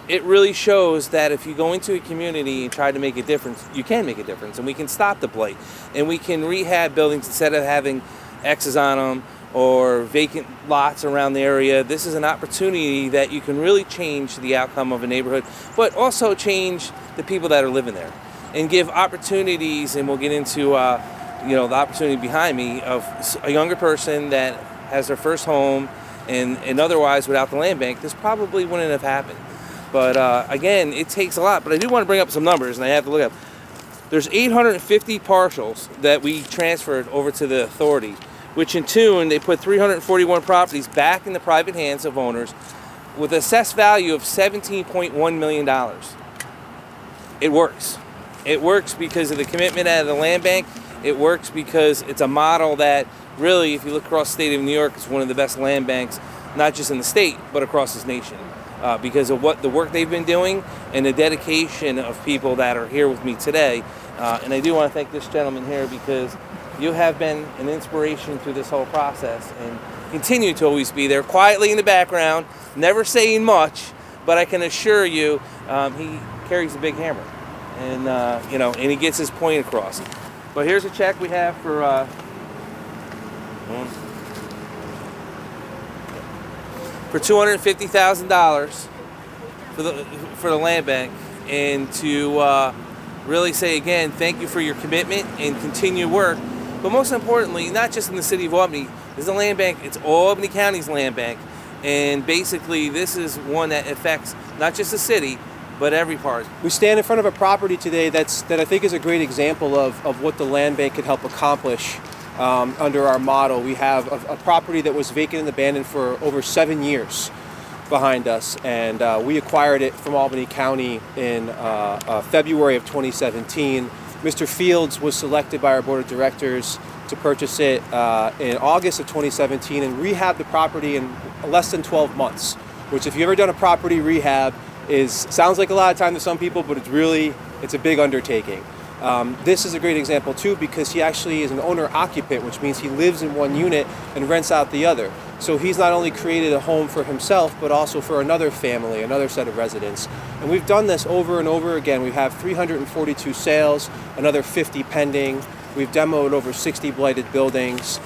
it really shows that if you go into a community and try to make a difference, you can make a difference, and we can stop the blight, and we can rehab buildings instead of having X's on them or vacant lots around the area. This is an opportunity that you can really change the outcome of a neighborhood, but also change the people that are living there, and give opportunities. And we'll get into the opportunity behind me of a younger person that has their first home, and otherwise without the land bank, this probably wouldn't have happened. But again, it takes a lot. But I do want to bring up some numbers, and I have to look up. There's 850 parcels that we transferred over to the authority, which in tune, they put 341 properties back in the private hands of owners with assessed value of $17.1 million. It works. It works because of the commitment out of the land bank. It works because it's a model that really, if you look across the state of New York, it's one of the best land banks, not just in the state, but across this nation. Because of what the work they've been doing and the dedication of people that are here with me today. And I do want to thank this gentleman here, because you have been an inspiration through this whole process and continue to always be there quietly in the background, never saying much, but I can assure you he carries a big hammer, and and he gets his point across. But here's a check we have for $250,000 for the land bank, and to really say again, thank you for your commitment and continued work. But most importantly, not just in the city of Albany, is the land bank. It's Albany County's land bank, and basically this is one that affects not just the city, but every part. We stand in front of a property today that I think is a great example of what the land bank could help accomplish. Under our model, we have a property that was vacant and abandoned for over 7 years behind us, and we acquired it from Albany County in February of 2017. Mr. Fields was selected by our board of directors to purchase it in August of 2017 and rehab the property in less than 12 months, which, if you've ever done a property rehab, sounds like a lot of time to some people, but it's a big undertaking. This is a great example too, because he actually is an owner-occupant, which means he lives in one unit and rents out the other. So he's not only created a home for himself, but also for another family, another set of residents. And we've done this over and over again. We have 342 sales, another 50 pending. We've demoed over 60 blighted buildings.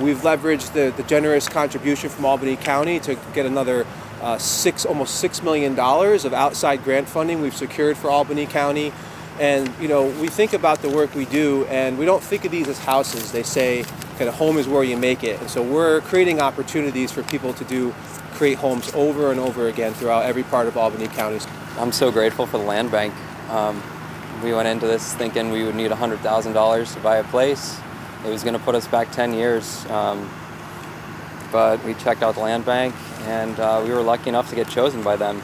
We've leveraged the generous contribution from Albany County to get another almost $6 million of outside grant funding we've secured for Albany County. And we think about the work we do, and we don't think of these as houses. They say kind of home is where you make it. And so we're creating opportunities for people to create homes over and over again throughout every part of Albany County. I'm so grateful for the land bank. We went into this thinking we would need $100,000 to buy a place. It was going to put us back 10 years. But we checked out the land bank, and we were lucky enough to get chosen by them.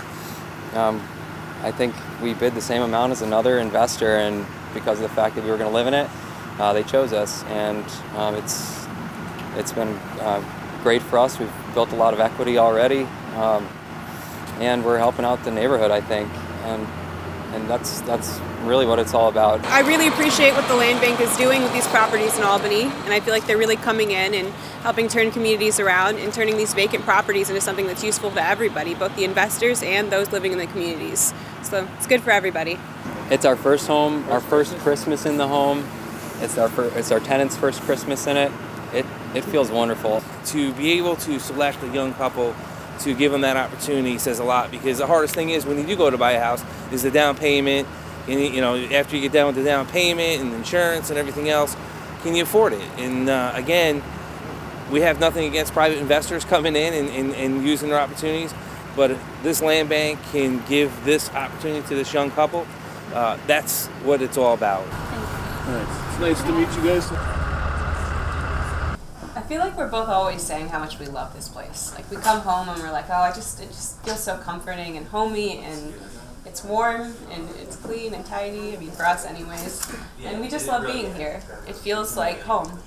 I think we bid the same amount as another investor, and because of the fact that we were going to live in it, they chose us, and it's been great for us. We've built a lot of equity already, and we're helping out the neighborhood, I think, and that's really what it's all about. I really appreciate what the land bank is doing with these properties in Albany, and I feel like they're really coming in and helping turn communities around and turning these vacant properties into something that's useful to everybody, both the investors and those living in the communities. So it's good for everybody. It's our first home, our first Christmas in the home. It's our tenant's first Christmas in it. It feels wonderful. To be able to select a young couple, to give them that opportunity, says a lot, because the hardest thing is when you do go to buy a house is the down payment. And after you get done with the down payment and insurance and everything else, can you afford it? And again, we have nothing against private investors coming in and using their opportunities, but this land bank can give this opportunity to this young couple. That's what it's all about. It's nice to meet you guys. I feel like we're both always saying how much we love this place. Like, we come home and we're like, oh, it just feels so comforting and homey, and it's warm and it's clean and tidy. I mean, for us anyways. And we just love being here. It feels like home.